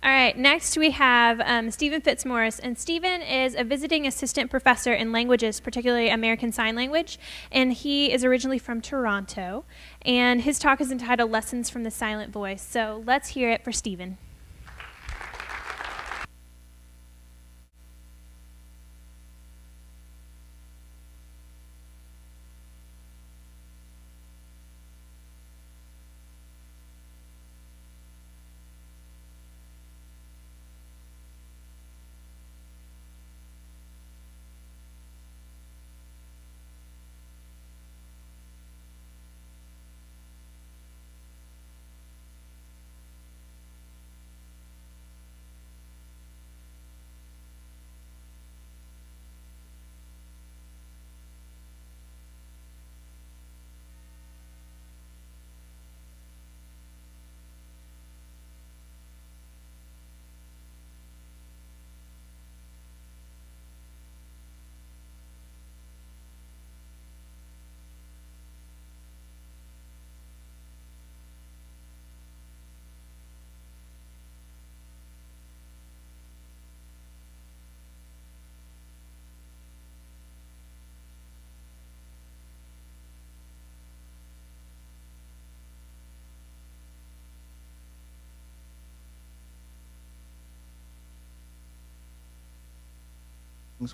All right, next we have Stephen Fitzmaurice, and Stephen is a visiting assistant professor in languages, particularly American Sign Language, and he is originally from Toronto, and his talk is entitled Lessons from the Silent Voice. So let's hear it for Stephen.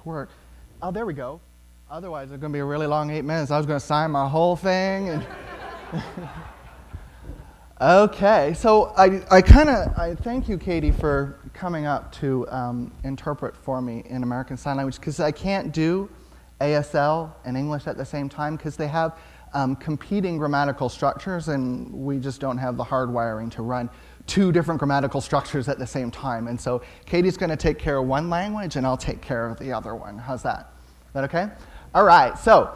Work. Oh, there we go. Otherwise, it's going to be a really long 8 minutes. I was going to sign my whole thing. And okay, so I thank you, Katie, for coming up to interpret for me in American Sign Language, because I can't do ASL and English at the same time because they have competing grammatical structures, and we just don't have the hard wiring to run 2 different grammatical structures at the same time. And so Katie's going to take care of one language, and I'll take care of the other one. How's that? Is that okay? All right, so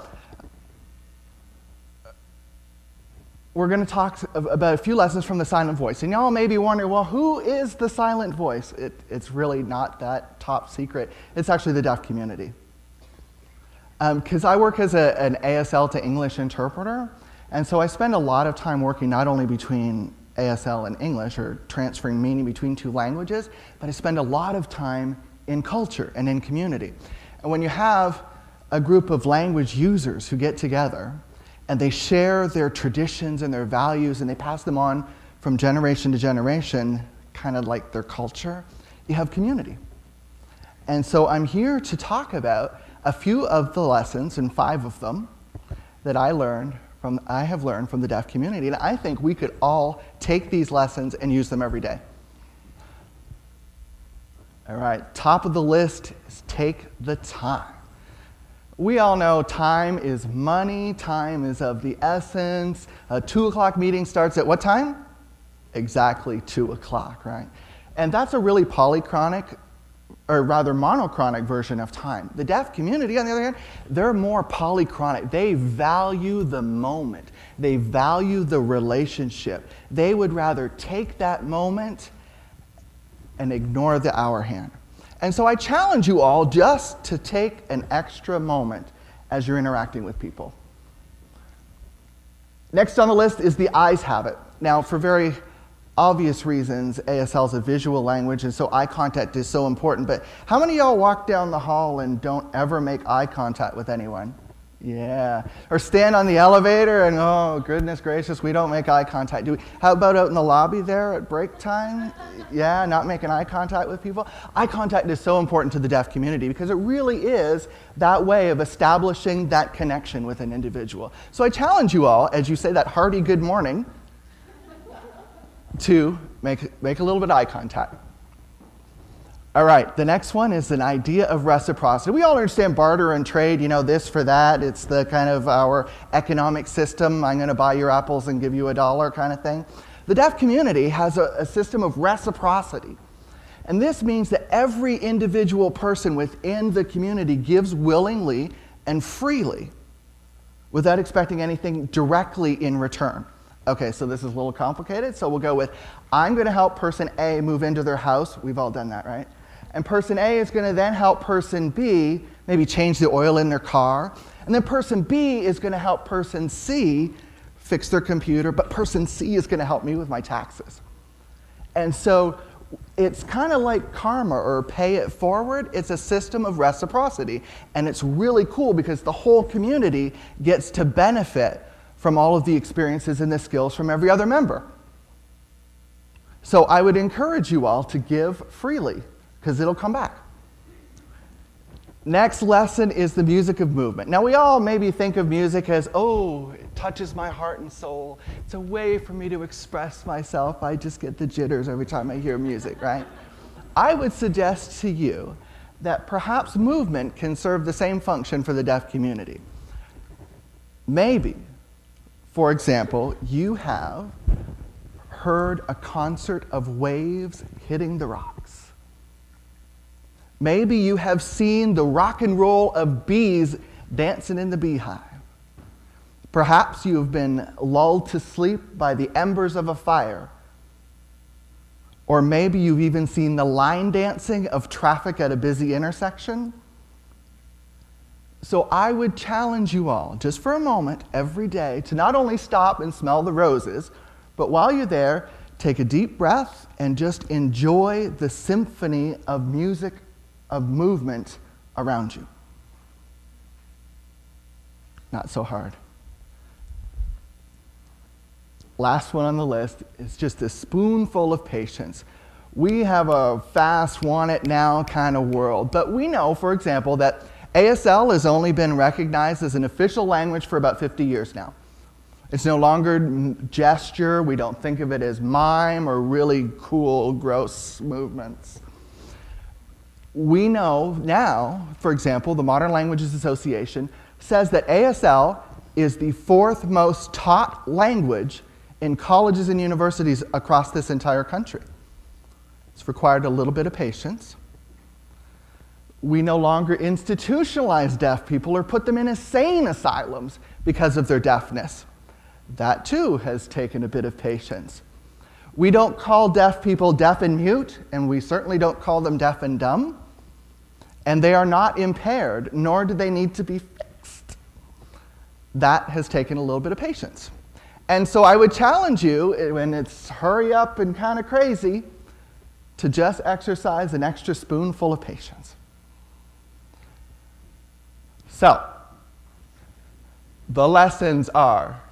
we're going to talk about a few lessons from the silent voice. And y'all may be wondering, well, who is the silent voice? It's really not that top secret. It's actually the deaf community. Because I work as an ASL to English interpreter, and so I spend a lot of time working not only between ASL and English, or transferring meaning between 2 languages, but I spend a lot of time in culture and in community. And when you have a group of language users who get together and they share their traditions and their values and they pass them on from generation to generation, kind of like their culture, you have community. And so I'm here to talk about a few of the lessons, and 5 of them, that I have learned from the deaf community, and I think we could all take these lessons and use them every day. All right, top of the list is take the time. We all know time is money, time is of the essence. A 2 o'clock meeting starts at what time? Exactly 2 o'clock, right? And that's a really polychronic, or rather monochronic version of time. The deaf community, on the other hand, they're more polychronic. They value the moment. They value the relationship. They would rather take that moment and ignore the hour hand. And so I challenge you all just to take an extra moment as you're interacting with people. Next on the list is the eyes habit. Now, for very obvious reasons, ASL is a visual language, and so eye contact is so important. But how many of y'all walk down the hall and don't ever make eye contact with anyone? Yeah. Or stand on the elevator and, oh, goodness gracious, we don't make eye contact, do we? How about out in the lobby there at break time? Yeah, not making eye contact with people? Eye contact is so important to the deaf community because it really is that way of establishing that connection with an individual. So I challenge you all, as you say that hearty good morning, to make a little bit of eye contact. All right, the next one is an idea of reciprocity. We all understand barter and trade, you know, this for that. It's the kind of our economic system. I'm going to buy your apples and give you $1 kind of thing. The deaf community has a system of reciprocity. And this means that every individual person within the community gives willingly and freely without expecting anything directly in return. Okay, so this is a little complicated, so we'll go with, I'm going to help person A move into their house. We've all done that, right? And person A is going to then help person B maybe change the oil in their car. And then person B is going to help person C fix their computer, but person C is going to help me with my taxes. And so it's kind of like karma or pay it forward. It's a system of reciprocity. And it's really cool because the whole community gets to benefit from all of the experiences and the skills from every other member. So I would encourage you all to give freely, because it'll come back. Next lesson is the music of movement. Now, we all maybe think of music as, oh, it touches my heart and soul. It's a way for me to express myself. I just get the jitters every time I hear music, right? I would suggest to you that perhaps movement can serve the same function for the deaf community. Maybe, for example, you have heard a concert of waves hitting the rocks. Maybe you have seen the rock and roll of bees dancing in the beehive. Perhaps you have been lulled to sleep by the embers of a fire. Or maybe you've even seen the line dancing of traffic at a busy intersection. So I would challenge you all, just for a moment every day, to not only stop and smell the roses, but while you're there, take a deep breath and just enjoy the symphony of music, of movement around you. Not so hard. Last one on the list is just a spoonful of patience. We have a fast, want it now kind of world, but we know, for example, that ASL has only been recognized as an official language for about 50 years now. It's no longer gesture. We don't think of it as mime or really cool, gross movements. We know now, for example, the Modern Languages Association says that ASL is the 4th most taught language in colleges and universities across this entire country. It's required a little bit of patience. We no longer institutionalize deaf people or put them in insane asylums because of their deafness. That too has taken a bit of patience. We don't call deaf people deaf and mute, and we certainly don't call them deaf and dumb. And they are not impaired, nor do they need to be fixed. That has taken a little bit of patience. And so I would challenge you, when it's hurry up and kind of crazy, to just exercise an extra spoonful of patience. So, the lessons are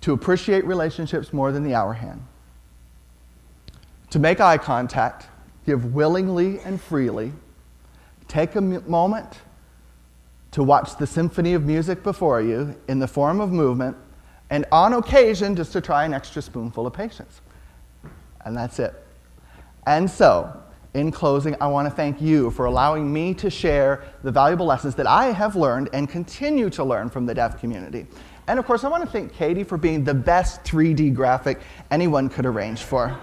to appreciate relationships more than the hour hand, to make eye contact, give willingly and freely, take a moment to watch the symphony of music before you in the form of movement, and on occasion, just to try an extra spoonful of patience. And that's it. And so, in closing, I want to thank you for allowing me to share the valuable lessons that I have learned and continue to learn from the deaf community. And of course, I want to thank Katie for being the best 3D graphic anyone could arrange for.